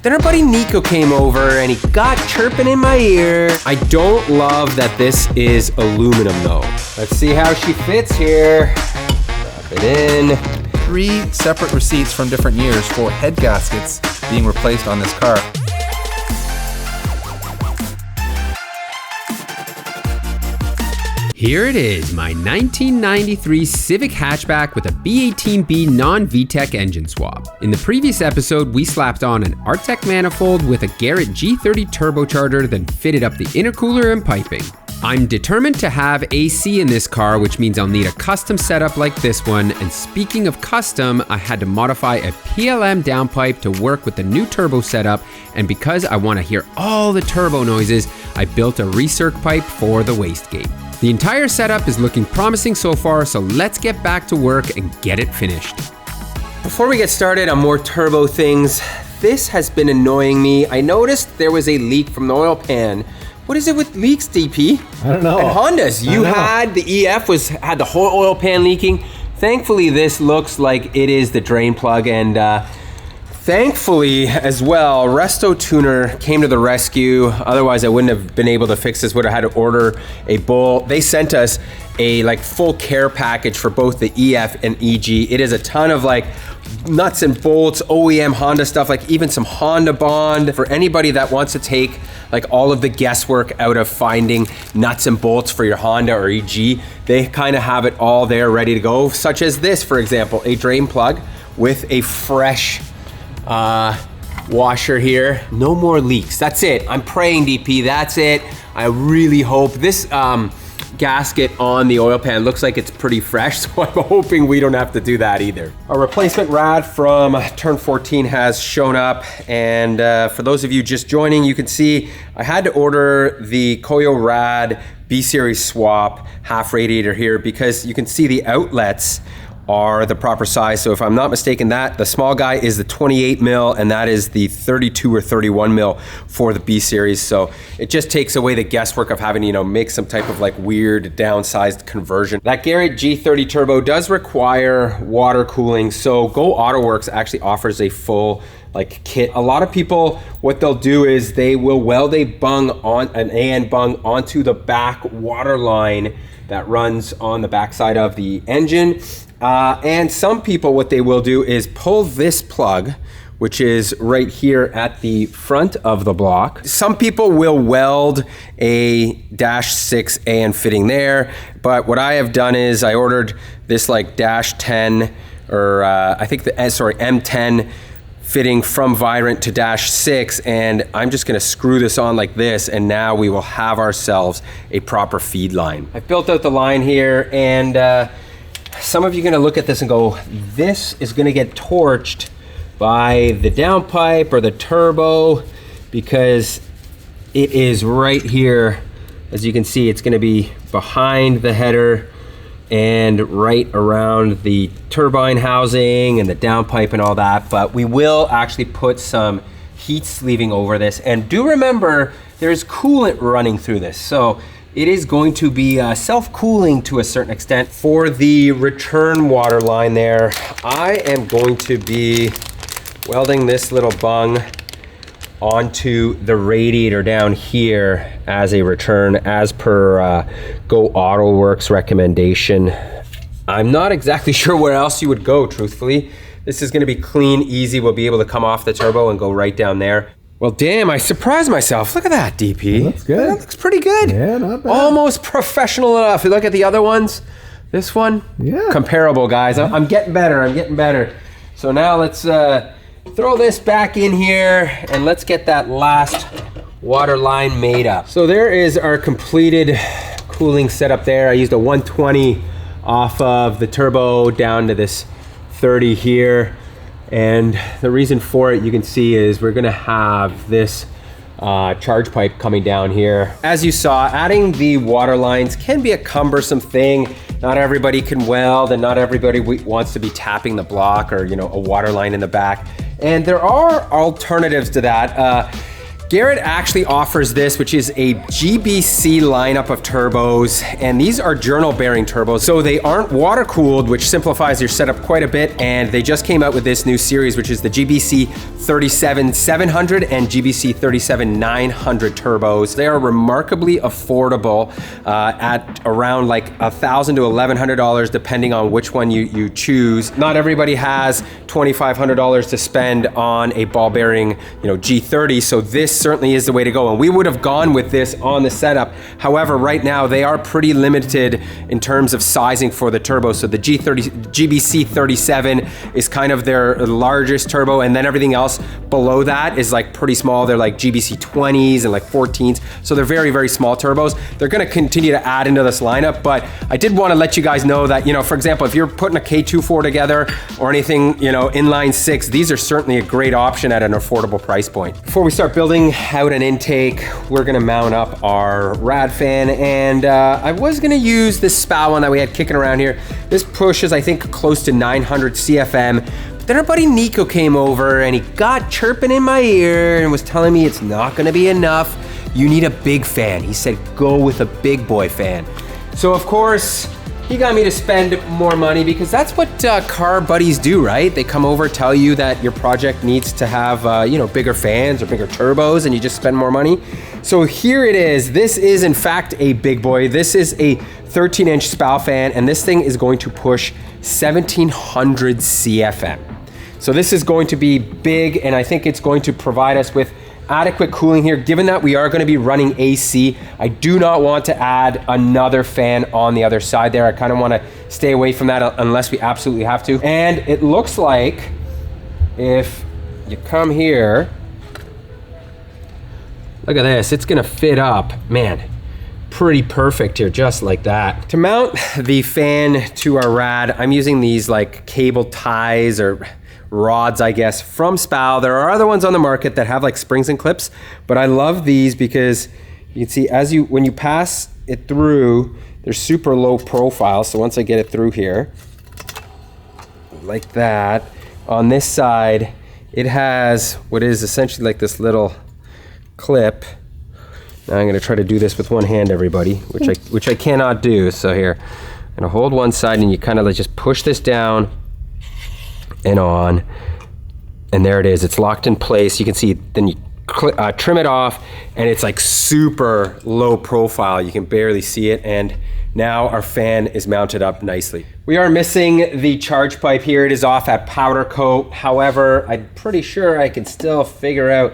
Then our buddy Nico came over and he got chirping in my ear. I don't love that this is aluminum though. Let's see how she fits here. Drop it in. 3 separate receipts from different years for head gaskets being replaced on this car. Here it is, my 1993 Civic hatchback with a B18B non-VTEC engine swap. In the previous episode, we slapped on an Artec manifold with a Garrett G30 turbocharger, then fitted up the intercooler and piping. I'm determined to have AC in this car, which means I'll need a custom setup like this one. And speaking of custom, I had to modify a PLM downpipe to work with the new turbo setup. And because I want to hear all the turbo noises, I built a recirc pipe for the wastegate. The entire setup is looking promising so far, so let's get back to work and get it finished. Before we get started on more turbo things, this has been annoying me. I noticed there was a leak from the oil pan. What is it with leaks, DP? I don't know. And Hondas, you had the EF had the whole oil pan leaking. Thankfully, this looks like it is the drain plug, and thankfully as well, Resto Tuner came to the rescue. Otherwise, I wouldn't have been able to fix this. Would have had to order a bowl. They sent us a full care package for both the EF and EG. It is a ton of nuts and bolts, OEM Honda stuff, even some Honda Bond for anybody that wants to take all of the guesswork out of finding nuts and bolts for your Honda or EG. They kind of have it all there ready to go, such as this, for example, a drain plug with a fresh washer here. No more leaks. That's it. I'm praying, DP. That's it. I really hope this gasket on the oil pan looks like it's pretty fresh, so I'm hoping we don't have to do that either. Our replacement rad from turn 14 has shown up, and for those of you just joining, you can see I had to order the Koyo Rad B-Series swap half radiator here because you can see the outlets are the proper size. So if I'm not mistaken, the small guy is the 28 mil and that is the 32 or 31 mil for the B series. So it just takes away the guesswork of having to, make some type of weird downsized conversion. That Garrett G30 turbo does require water cooling. So Go AutoWorks actually offers a full kit. A lot of people, what they'll do is they will weld an AN bung onto the back water line that runs on the backside of the engine. And some people, what they will do is pull this plug, which is right here at the front of the block. Some people will weld a -6 AN fitting there, but what I have done is I ordered this -10 or M10 fitting from Virant to -6, and I'm just gonna screw this on like this, and now we will have ourselves a proper feed line. I've built out the line here, and some of you are gonna look at this and go, this is gonna get torched by the downpipe or the turbo, because it is right here. As you can see, it's gonna be behind the header and right around the turbine housing and the downpipe and all that. But we will actually put some heat sleeving over this. And do remember, there's coolant running through this. So it is going to be self-cooling to a certain extent. For the return water line there, I am going to be welding this little bung onto the radiator down here as a return, as per Go AutoWorks recommendation. I'm not exactly sure where else you would go, truthfully. This is gonna be clean, easy. We'll be able to come off the turbo and go right down there. Well, damn, I surprised myself. Look at that, DP. That looks good. That looks pretty good. Yeah, not bad. Almost professional enough. You look at the other ones. This one, comparable, guys. I'm getting better, I'm getting better. So now let's throw this back in here and let's get that last water line made up. So there is our completed cooling setup there. I used a 120 off of the turbo down to this 30 here. And the reason for it, you can see, is we're gonna have this charge pipe coming down here. As you saw, adding the water lines can be a cumbersome thing. Not everybody can weld, and not everybody wants to be tapping the block or a water line in the back. And there are alternatives to that. Garrett actually offers this, which is a GBC lineup of turbos, and these are journal bearing turbos. So they aren't water cooled, which simplifies your setup quite a bit. And they just came out with this new series, which is the GBC 37700 and GBC 37900 turbos. They are remarkably affordable at around like $1,000 to $1,100, depending on which one you choose. Not everybody has $2,500 to spend on a ball bearing, G30. So this certainly is the way to go. And we would have gone with this on the setup. However, right now they are pretty limited in terms of sizing for the turbo. So the GBC 37 is kind of their largest turbo, and then everything else below that is like pretty small. They're like GBC 20s and like 14s. So they're very, very small turbos. They're gonna continue to add into this lineup, but I did wanna let you guys know that, for example, if you're putting a K24 together or anything, inline six, these are certainly a great option at an affordable price point. Before we start building out an intake, we're gonna mount up our rad fan, and I was gonna use this SPA one that we had kicking around here. This pushes, I think, close to 900 CFM. But then our buddy Nico came over and he got chirping in my ear and was telling me it's not gonna be enough. You need a big fan. He said, go with a big boy fan. So of course, he got me to spend more money, because that's what car buddies do, right? They come over, tell you that your project needs to have, bigger fans or bigger turbos, and you just spend more money. So here it is. This is in fact a big boy. This is a 13-inch SPA fan, and this thing is going to push 1,700 CFM. So this is going to be big, and I think it's going to provide us with adequate cooling here. Given that we are going to be running AC, I do not want to add another fan on the other side there. I kind of want to stay away from that unless we absolutely have to. And it looks like if you come here, look at this, it's going to fit up, man, pretty perfect here, just like that. To mount the fan to our rad, I'm using these like cable ties or rods, I guess, from SPA. There are other ones on the market that have like springs and clips, but I love these because you can see when you pass it through, they're super low profile. So once I get it through here, like that, on this side, it has what is essentially like this little clip. Now I'm gonna try to do this with one hand, everybody, which I cannot do. So here, I'm gonna hold one side and you kind of like just push this down and on, and there it is. It's locked in place. You can see, then you trim it off, and it's like super low profile. You can barely see it, and now our fan is mounted up nicely. We are missing the charge pipe here. It is off at powder coat. However, I'm pretty sure I can still figure out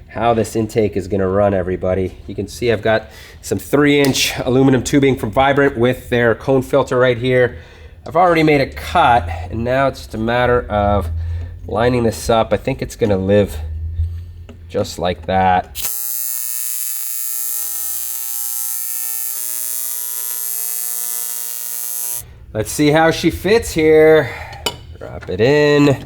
how this intake is gonna run, everybody. You can see I've got some 3-inch aluminum tubing from Vibrant with their cone filter right here. I've already made a cut, and now it's just a matter of lining this up. I think it's gonna live just like that. Let's see how she fits here. Drop it in.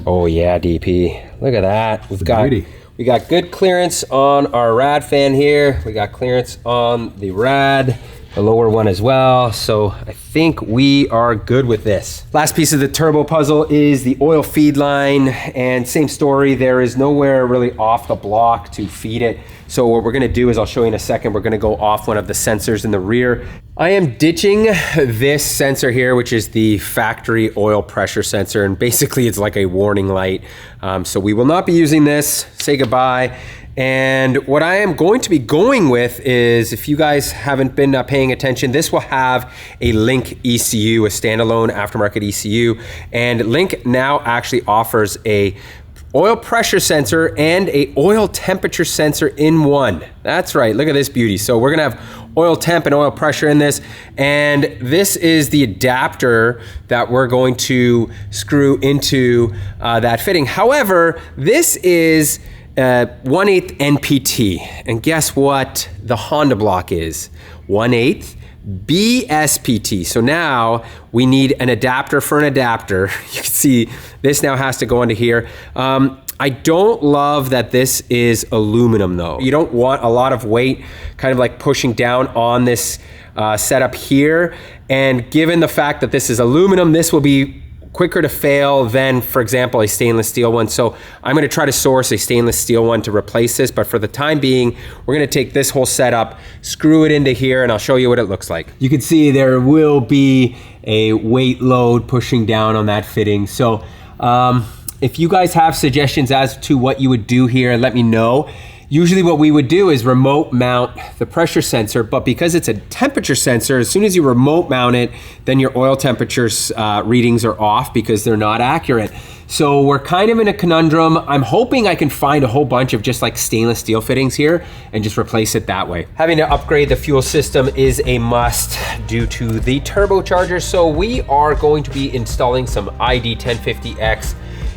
Oh yeah, DP, look at that. We got good clearance on our rad fan here. We got clearance on the rad, the lower one as well. So I think we are good with this. Last piece of the turbo puzzle is the oil feed line, and same story. There is nowhere really off the block to feed it. So what we're gonna do is, I'll show you in a second, we're gonna go off one of the sensors in the rear. I am ditching this sensor here, which is the factory oil pressure sensor, and basically it's like a warning light. So we will not be using this. Say goodbye. And what I am going to be going with is, if you guys haven't been paying attention, this will have a Link ECU, a standalone aftermarket ECU. And Link now actually offers a oil pressure sensor and a oil temperature sensor in one. That's right, look at this beauty. So we're gonna have oil temp and oil pressure in this, and this is the adapter that we're going to screw into that fitting. However, this is 1/8 NPT, and guess what the Honda block is? 1/8 BSPT. So now we need an adapter for an adapter. You can see this now has to go into here. I don't love that this is aluminum though. You don't want a lot of weight kind of like pushing down on this setup here. And given the fact that this is aluminum, this will be quicker to fail than, for example, a stainless steel one. So I'm gonna try to source a stainless steel one to replace this, but for the time being, we're gonna take this whole setup, screw it into here, and I'll show you what it looks like. You can see there will be a weight load pushing down on that fitting. So if you guys have suggestions as to what you would do here, let me know. Usually what we would do is remote mount the pressure sensor, but because it's a temperature sensor, as soon as you remote mount it, then your oil temperature readings are off because they're not accurate. So we're kind of in a conundrum. I'm hoping I can find a whole bunch of just like stainless steel fittings here and just replace it that way. Having to upgrade the fuel system is a must due to the turbocharger. So we are going to be installing some ID 1050X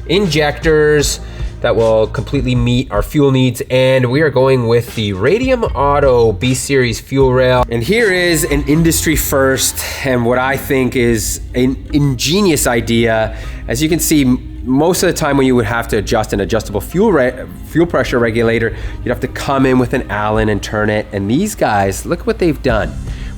injectors that will completely meet our fuel needs, and we are going with the Radium Auto B-Series fuel rail. And here is an industry first, and what I think is an ingenious idea. As you can see, most of the time when you would have to adjust an adjustable fuel pressure regulator, you'd have to come in with an Allen and turn it, and these guys, look what they've done.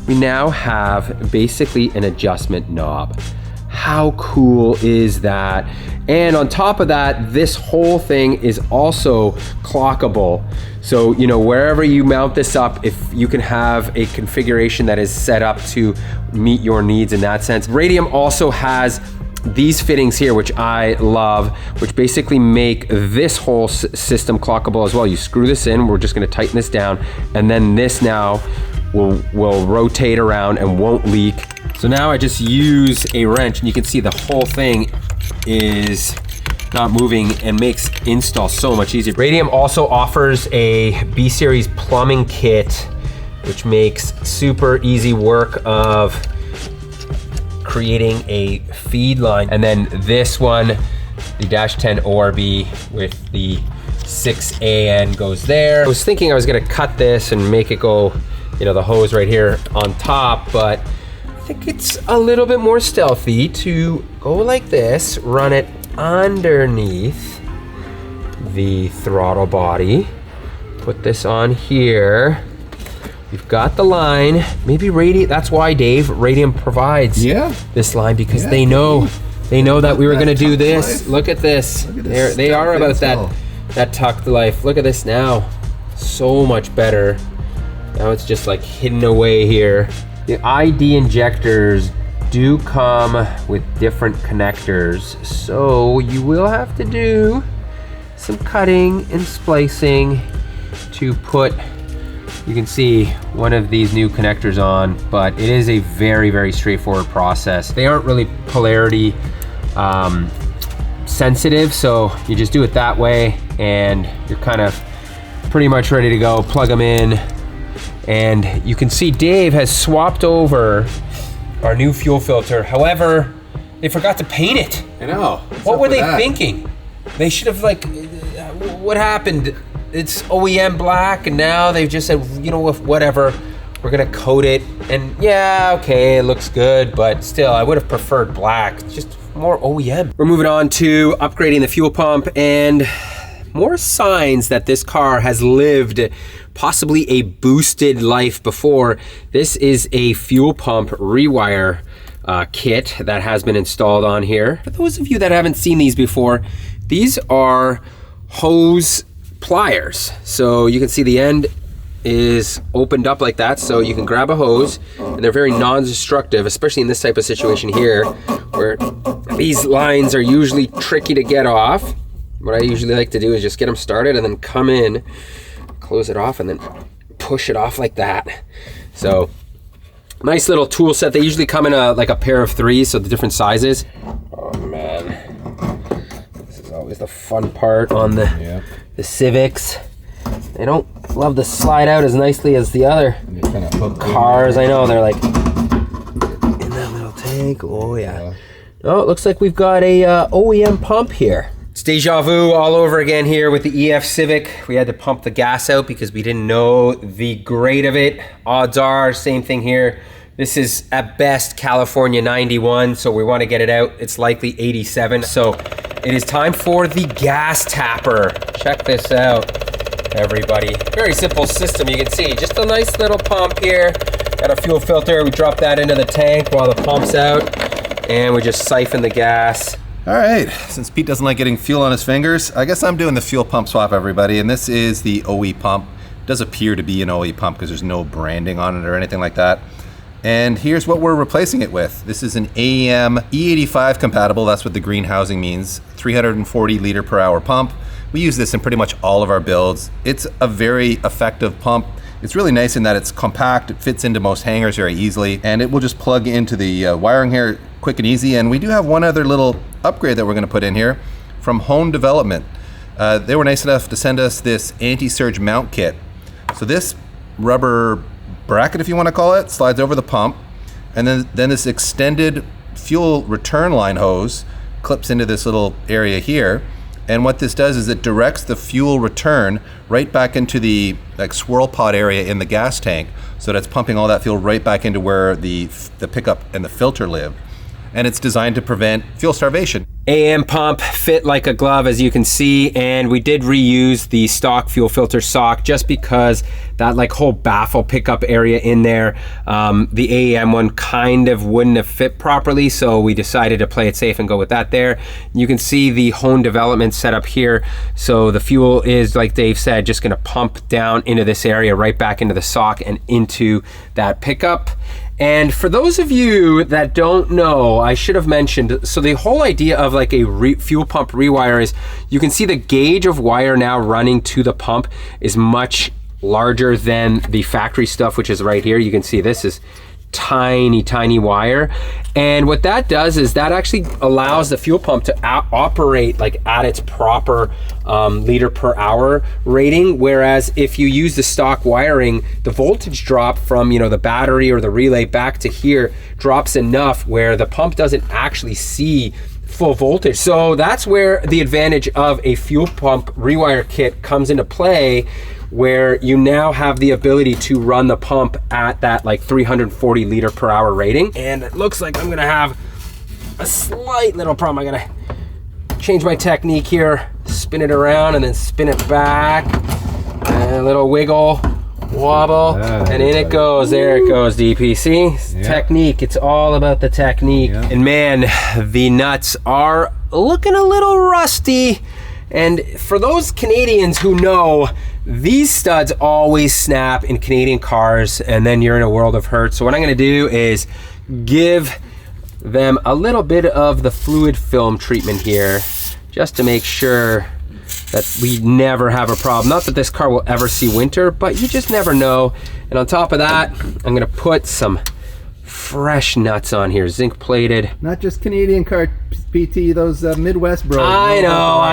We now have basically an adjustment knob. How cool is that? And on top of that, this whole thing is also clockable. So, you know, wherever you mount this up, if you can have a configuration that is set up to meet your needs in that sense. Radium also has these fittings here, which I love, which basically make this whole system clockable as well. You screw this in, we're just gonna tighten this down, and then this now will rotate around and won't leak. So now I just use a wrench, and you can see the whole thing is not moving and makes install so much easier. Radium also offers a B-Series plumbing kit, which makes super easy work of creating a feed line. And then this one, the Dash 10 ORB with the 6AN goes there. I was thinking I was gonna cut this and make it go, you know, the hose right here on top, but I think it's a little bit more stealthy to go like this, run it underneath the throttle body, put this on here. You've got the line. Maybe Radium, that's why, Dave, Radium provides this line, because they know that we were gonna do this. Life. Look at this. They are about that tucked life. Look at this now. So much better. Now it's just like hidden away here. The ID injectors do come with different connectors, so you will have to do some cutting and splicing to put, you can see one of these new connectors on, but it is a very, very straightforward process. They aren't really polarity sensitive, so you just do it that way and you're kind of pretty much ready to go. Plug them in. And you can see Dave has swapped over our new fuel filter. However, they forgot to paint it. I know. What were they thinking? They should have, like, what happened? It's OEM black, and now they've just said, you know what, whatever, we're gonna coat it. And yeah, okay, it looks good, but still, I would have preferred black. It's just more OEM. We're moving on to upgrading the fuel pump, and more signs that this car has lived possibly a boosted life before. This is a fuel pump rewire kit that has been installed on here. For those of you that haven't seen these before, these are hose pliers. So you can see the end is opened up like that, so you can grab a hose, and they're very non-destructive, especially in this type of situation here, where these lines are usually tricky to get off. What I usually like to do is just get them started and then come in, close it off, and then push it off like that. So nice little tool set. They usually come in like a pair of 3, so the different sizes. Oh man, this is always the fun part on the Civics. They don't love to slide out as nicely as the other cars. I know, they're like in that little tank. Oh yeah. Oh, it looks like we've got a OEM pump here. It's deja vu all over again here with the EF Civic. We had to pump the gas out because we didn't know the grade of it. Odds are, same thing here. This is at best California 91, so we want to get it out. It's likely 87. So it is time for the gas tapper. Check this out, everybody. Very simple system, you can see. Just a nice little pump here. Got a fuel filter, we drop that into the tank while the pump's out. and we just siphon the gas. All right, since Pete doesn't like getting fuel on his fingers, I guess I'm doing the fuel pump swap, everybody, and this is the OE pump. It does appear to be an OE pump because there's no branding on it or anything like that. And here's what we're replacing it with. This is an AEM E85 compatible, that's what the green housing means, 340 liter per hour pump. We use this in pretty much all of our builds. It's a very effective pump. It's really nice in that it's compact, it fits into most hangers very easily, and it will just plug into the wiring here quick and easy. And we do have one other little upgrade that we're gonna put in here from Honda Development. They were nice enough to send us this anti-surge mount kit. So this rubber bracket, if you want to call it, slides over the pump, and then this extended fuel return line hose clips into this little area here. And what this does is it directs the fuel return right back into the swirl pod area in the gas tank, so that it's pumping all that fuel right back into where the pickup and the filter live. And it's designed to prevent fuel starvation. AM pump fit like a glove, as you can see, and we did reuse the stock fuel filter sock just because that whole baffle pickup area in there, the AEM one kind of wouldn't have fit properly, so we decided to play it safe and go with that there. You can see the Honda Development setup here, so the fuel is, like Dave said, just gonna pump down into this area, right back into the sock and into that pickup. And for those of you that don't know, I should have mentioned, so the whole idea of a fuel pump rewire is you can see the gauge of wire now running to the pump is much larger than the factory stuff, which is right here. You can see this is tiny wire, and what that does is that actually allows the fuel pump to operate at its proper liter per hour rating, whereas if you use the stock wiring, the voltage drop from the battery or the relay back to here drops enough where the pump doesn't actually see full voltage. So that's where the advantage of a fuel pump rewire kit comes into play, where you now have the ability to run the pump at that 340 liter per hour rating. And it looks like I'm gonna have a slight little problem. I gotta change my technique here, spin it around and then spin it back. And a little wiggle, wobble, and in it goes. There it goes, DPC. Yep. Technique, it's all about the technique. Yep. And man, the nuts are looking a little rusty. And for those Canadians who know, these studs always snap in Canadian cars, and then you're in a world of hurt. So what I'm gonna do is give them a little bit of the fluid film treatment here, just to make sure that we never have a problem. Not that this car will ever see winter, but you just never know. And on top of that, I'm gonna put some fresh nuts on here, zinc plated. Not just Canadian car, PT, those Midwest bros. I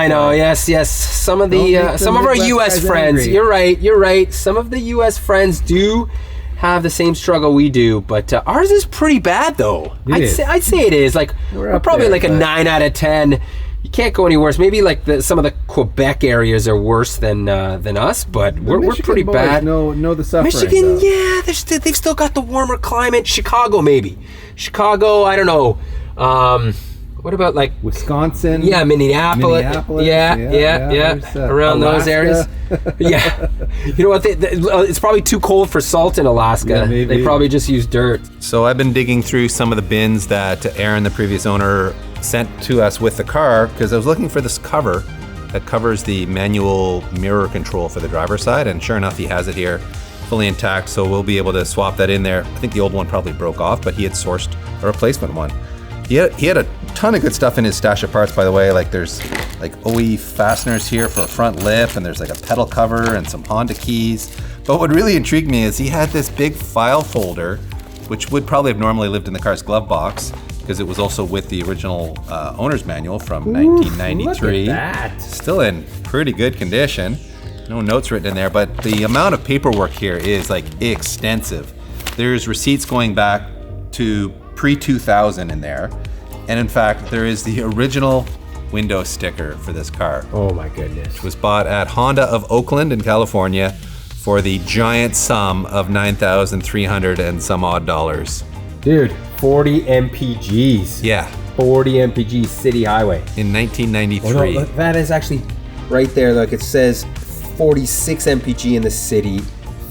know, yes. Some of our US friends, you're right. Some of the US friends do have the same struggle we do, but ours is pretty bad though. I'd say it is. We're probably there, a 9 out of 10. You can't go any worse. Maybe some of the Quebec areas are worse than us, but we're pretty bad. No, the suffering. Michigan, yeah, they've still got the warmer climate. Chicago, maybe. Chicago, I don't know. What about Wisconsin? Yeah, Minneapolis. Yeah. Around Alaska. Those areas. Yeah. You know what? It's probably too cold for salt in Alaska. Yeah, maybe. They probably just use dirt. So I've been digging through some of the bins that Aaron, the previous owner, sent to us with the car, because I was looking for this cover that covers the manual mirror control for the driver's side, and sure enough, he has it here, fully intact, so we'll be able to swap that in there. I think the old one probably broke off, but he had sourced a replacement one. He had a ton of good stuff in his stash of parts, by the way. There's OE fasteners here for a front lip, and there's a pedal cover and some Honda keys. But what really intrigued me is he had this big file folder, which would probably have normally lived in the car's glove box, because it was also with the original owner's manual from 1993. Look at that. Still in pretty good condition. No notes written in there, but the amount of paperwork here is extensive. There's receipts going back to pre-2000 in there. And in fact, there is the original window sticker for this car. Oh my goodness. It was bought at Honda of Oakland in California for the giant sum of $9,300 and some odd dollars. Dude, 40 MPGs. Yeah. 40 MPGs city highway. In 1993. Oh, no, look, that is actually right there. Look, it says 46 MPG in the city,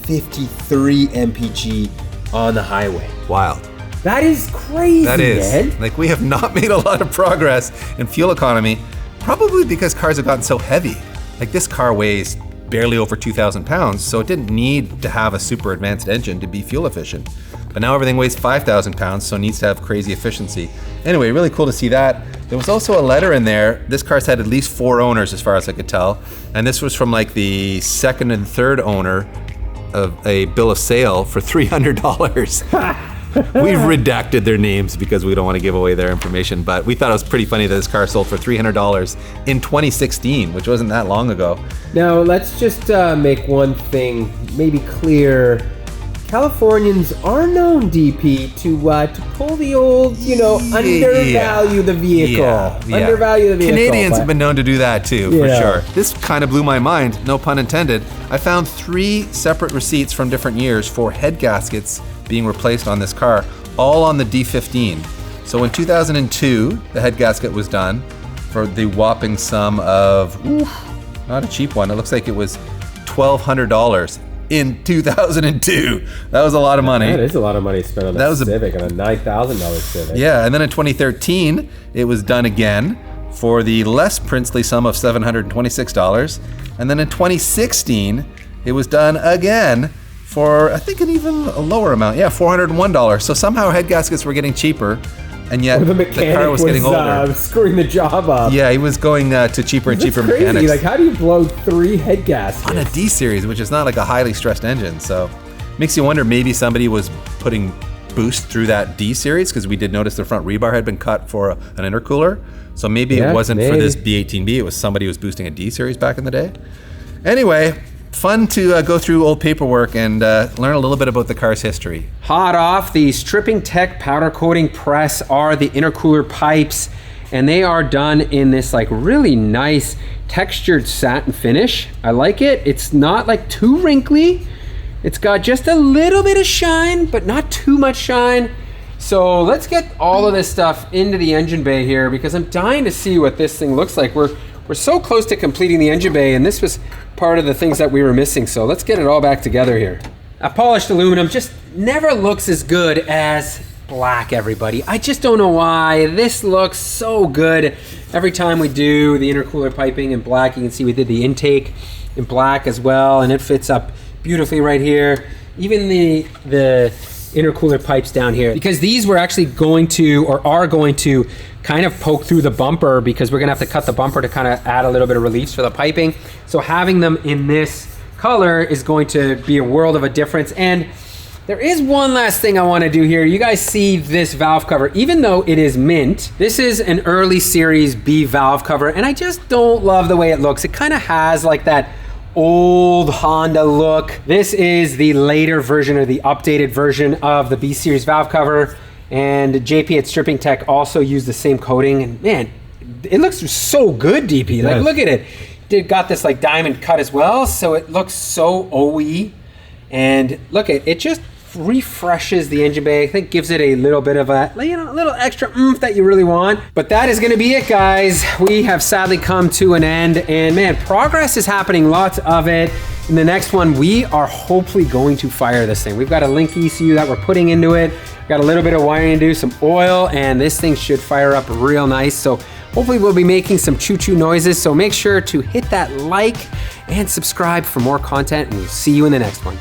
53 MPG on the highway. Wild. That is crazy, That is. man. Like, we have not made a lot of progress in fuel economy, probably because cars have gotten so heavy. Like, this car weighs barely over 2,000 pounds, so it didn't need to have a super advanced engine to be fuel efficient. But now everything weighs 5,000 pounds, so it needs to have crazy efficiency. Anyway, really cool to see that. There was also a letter in there. This car's had at least 4 owners, as far as I could tell. And this was from like the second and third owner of a bill of sale for $300. We've redacted their names because we don't want to give away their information, but we thought it was pretty funny that this car sold for $300 in 2016, which wasn't that long ago. Now, let's just make one thing maybe clear. Californians are known, DP, to pull the old, undervalue the vehicle. Undervalue the vehicle. Canadians have been known to do that too, for sure. This kind of blew my mind, no pun intended. I found 3 separate receipts from different years for head gaskets being replaced on this car, all on the D15. So in 2002, the head gasket was done for the whopping sum of, not a cheap one, it looks like it was $1,200 in 2002. That was a lot of money. That is a lot of money spent on a Civic, on a $9,000 Civic. Yeah, and then in 2013, it was done again for the less princely sum of $726. And then in 2016, it was done again for, I think, an even lower amount. Yeah, $401. So somehow head gaskets were getting cheaper, and yet the car was getting older. Screwing the job up. Yeah, he was going to cheaper and cheaper mechanics. Like, how do you blow 3 head gaskets? On a D series, which is not like a highly stressed engine. So makes you wonder, maybe somebody was putting boost through that D series, because we did notice the front rebar had been cut for an intercooler. So maybe it wasn't for this B18B, it was somebody who was boosting a D series back in the day. Anyway, fun to go through old paperwork and learn a little bit about the car's history. Hot off the Stripping Tech powder coating press are the intercooler pipes, and they are done in this like really nice textured satin finish. I like it. It's not like too wrinkly. It's got just a little bit of shine, but not too much shine. So let's get all of this stuff into the engine bay here, because I'm dying to see what this thing looks like. We're so close to completing the engine bay, and this was part of the things that we were missing. So let's get it all back together here. Polished aluminum just never looks as good as black, everybody. I just don't know why. This looks so good. Every time we do the intercooler piping in black, you can see we did the intake in black as well, and it fits up beautifully right here. Even the intercooler pipes down here, because these were actually going to, or are going to, kind of poke through the bumper, because we're gonna have to cut the bumper to kind of add a little bit of relief for the piping. So having them in this color is going to be a world of a difference. And there is one last thing I want to do here. You guys see this valve cover, even though it is mint, this is an early series B valve cover, and I just don't love the way it looks. It kind of has like that old Honda look. This is the later version, or the updated version of the B series valve cover, and JP at Stripping Tech also used the same coating, and man, it looks so good, DP. Like, look at it. It got this like diamond cut as well, so it looks so OE, and look at it, just refreshes the engine bay. I think gives it a little bit of a, a little extra oomph that you really want. But that is going to be it, guys. We have sadly come to an end, and man, progress is happening, lots of it. In the next one, we are hopefully going to fire this thing. We've got a link ECU that we're putting into it. Got a little bit of wiring to do, some oil, and this thing should fire up real nice. So hopefully we'll be making some choo-choo noises. So make sure to hit that like and subscribe for more content, and we'll see you in the next one.